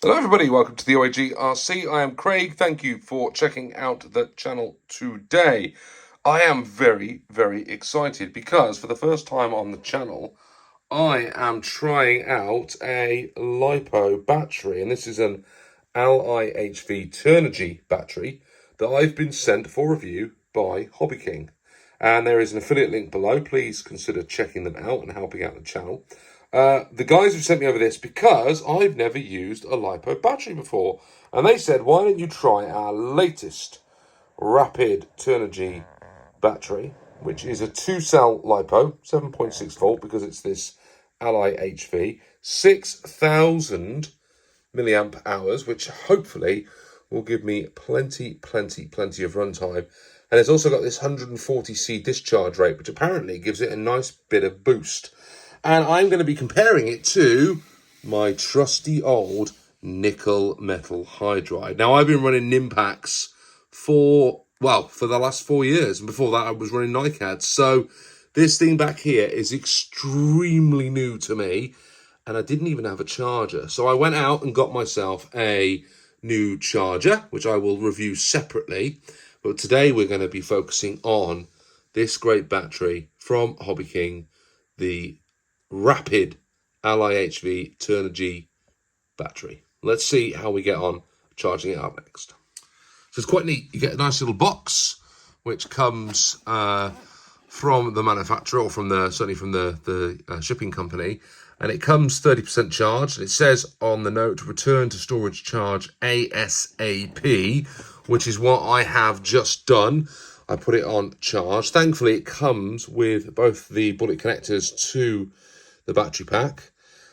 Hello everybody, welcome to the OAGRC. I am Craig. Thank you for checking out the channel today. I am very, very excited because for the first time on the channel, I am trying out a LiPo battery, and this is an LiHV turnigy battery that I've been sent for review by hobbyking. And there is an affiliate link below. Please consider checking them out and helping out the channel. The guys have sent me over this because I've never used a LiPo battery before. And they said, why don't you try our latest rapid turnigy battery, which is a 2-cell LiPo, 7.6 volt, because it's this LiHV, 6,000 milliamp hours, which hopefully will give me plenty of runtime. And it's also got this 140C discharge rate, which apparently gives it a nice bit of boost. And I'm going to be comparing it to my trusty old nickel metal hydride. Now, I've been running Nimpaks for the last 4 years. And before that, I was running NiCads. So this thing back here is extremely new to me. And I didn't even have a charger. So I went out and got myself a new charger, which I will review separately. But today we're going to be focusing on this great battery from hobbyking, the rapid LiHV turnigy battery. Let's see how we get on charging it up next. So it's quite neat. You get a nice little box which comes from the manufacturer, or certainly from the shipping company, and it comes 30% charged. And it says on the note, return to storage charge ASAP, which is what I have just done. I put it on charge. Thankfully, it comes with both the bullet connectors to the battery pack.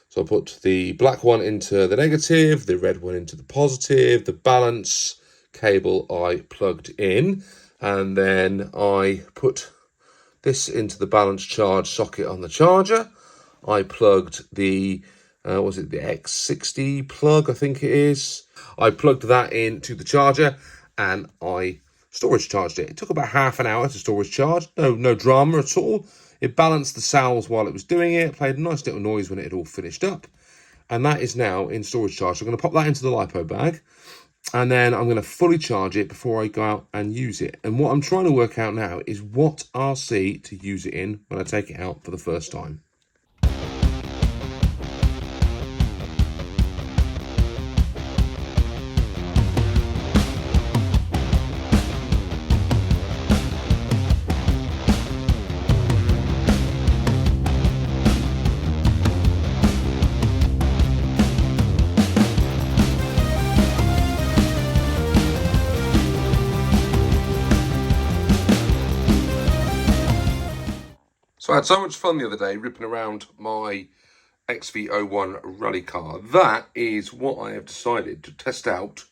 So I put the black one into the negative, the red one into the positive, the balance cable I plugged in, and then I put this into the balance charge socket on the charger. I plugged the, the X60 plug, I think it is. I plugged that into the charger and I storage charged it. It took about half an hour to storage charge. No drama at all. It balanced the cells while it was doing it. It played a nice little noise when it had all finished up. And that is now in storage charge. So I'm going to pop that into the LiPo bag. And then I'm going to fully charge it before I go out and use it. And what I'm trying to work out now is what RC to use it in when I take it out for the first time. So I had so much fun the other day ripping around my XV01 rally car. That is what I have decided to test out,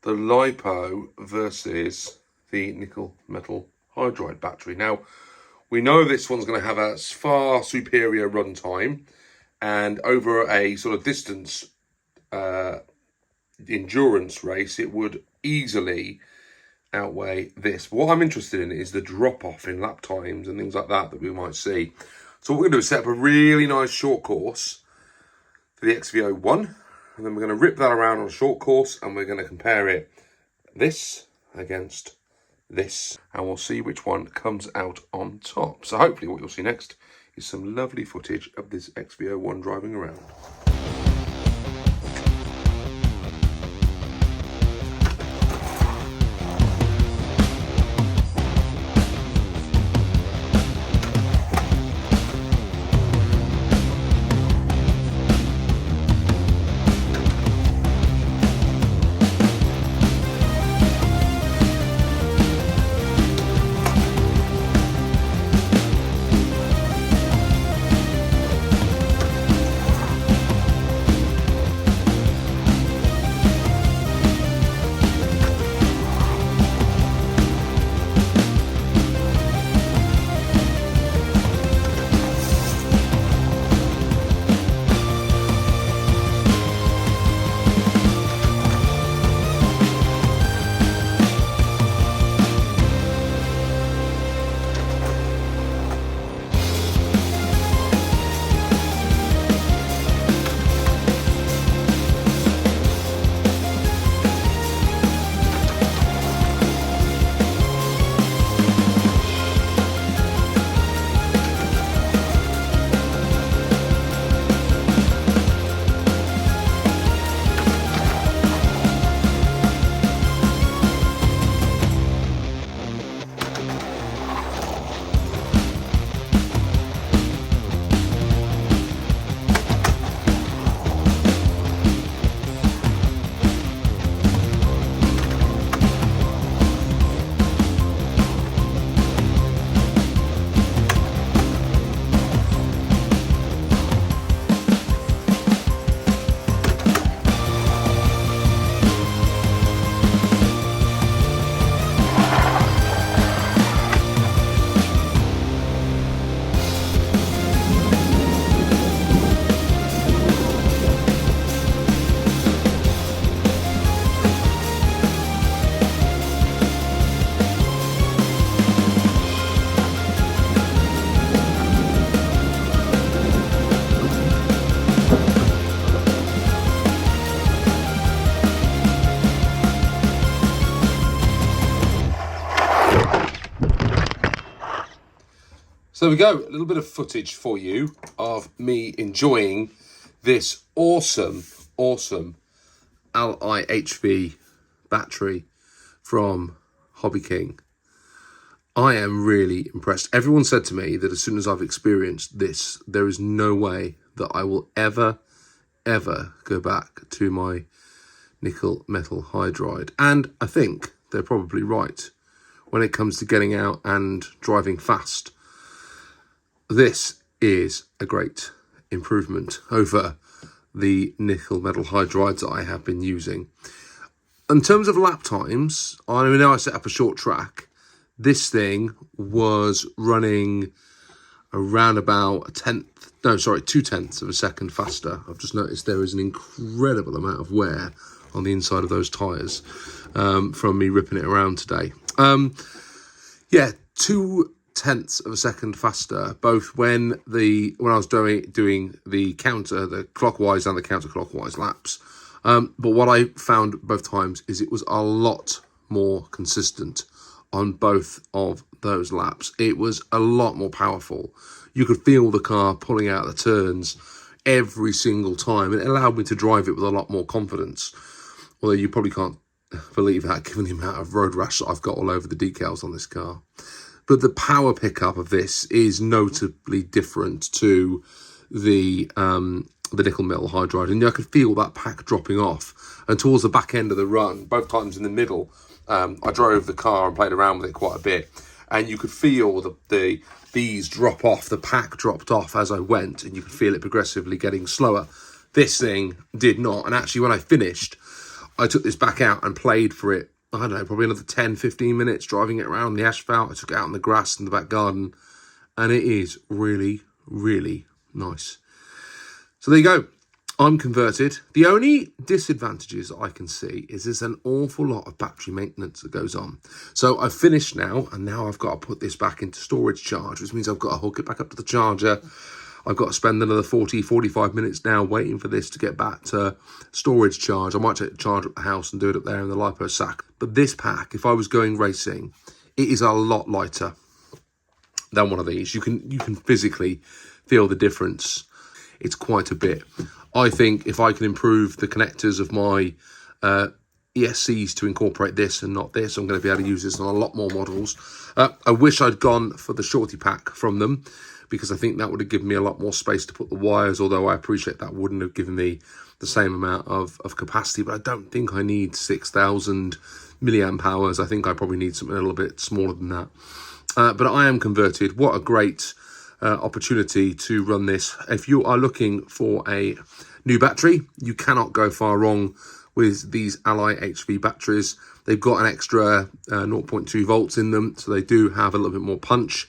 the LiPo versus the nickel metal hydride battery. Now, we know this one's going to have a far superior runtime, and over a sort of distance endurance race, it would easily outweigh this. But what I'm interested in is the drop-off in lap times and things like that we might see. So what we're going to do is set up a really nice short course for the XV01, and then we're going to rip that around on a short course, and we're going to compare it, this against this, and we'll see which one comes out on top. So hopefully what you'll see next is some lovely footage of this XV01 driving around. So there we go, a little bit of footage for you of me enjoying this awesome LiHV battery from hobbyking. I am really impressed. Everyone said to me that as soon as I've experienced this, there is no way that I will ever go back to my nickel metal hydride. And I think they're probably right when it comes to getting out and driving fast. This is a great improvement over the nickel metal hydrides that I have been using. In terms of lap times, I know I set up a short track. This thing was running around about 2/10 of a second faster. I've just noticed there is an incredible amount of wear on the inside of those tyres from me ripping it around today. Yeah, 2/10 of a second faster, both when I was doing the clockwise and the counterclockwise laps. But what I found both times is it was a lot more consistent on both of those laps. It was a lot more powerful. You could feel the car pulling out the turns every single time. It allowed me to drive it with a lot more confidence. Although you probably can't believe that given the amount of road rash that I've got all over the decals on this car. But the power pickup of this is notably different to the nickel metal hydride. And I could feel that pack dropping off. And towards the back end of the run, both times in the middle, I drove the car and played around with it quite a bit, and you could feel these drop off. The pack dropped off as I went, and you could feel it progressively getting slower. This thing did not, and actually when I finished, I took this back out and played for it, I don't know, probably another 10-15 minutes driving it around the asphalt. I took it out in the grass in the back garden, and it is really nice. So there you go. I'm converted. The only disadvantages that I can see is there's an awful lot of battery maintenance that goes on. So I've finished now, and now I've got to put this back into storage charge, which means I've got to hook it back up to the charger. I've got to spend another 40-45 minutes now waiting for this to get back to storage charge. I might take the charger at the house and do it up there in the LiPo sack. But this pack, if I was going racing, it is a lot lighter than one of these. You can physically feel the difference. It's quite a bit. I think if I can improve the connectors of my ESCs to incorporate this and not this, I'm going to be able to use this on a lot more models. I wish I'd gone for the shorty pack from them, because I think that would have given me a lot more space to put the wires, although I appreciate that wouldn't have given me the same amount of capacity. But I don't think I need 6,000 milliamp hours. I think I probably need something a little bit smaller than that. But I am converted. What a great opportunity to run this. If you are looking for a new battery, you cannot go far wrong with these LiHV batteries. They've got an extra 0.2 volts in them, so they do have a little bit more punch.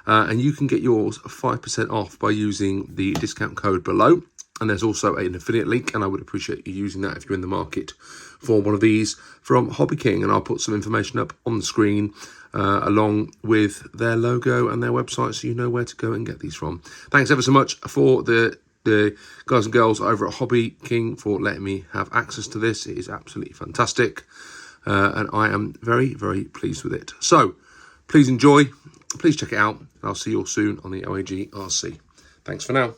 And you can get yours 5% off by using the discount code below. And there's also an affiliate link, and I would appreciate you using that if you're in the market for one of these from hobbyking. And I'll put some information up on the screen along with their logo and their website, so you know where to go and get these from. Thanks ever so much for the guys and girls over at hobbyking for letting me have access to this. It is absolutely fantastic, and I am very pleased with it. So please enjoy, please check it out, and I'll see you all soon on the LAG RC. Thanks for now.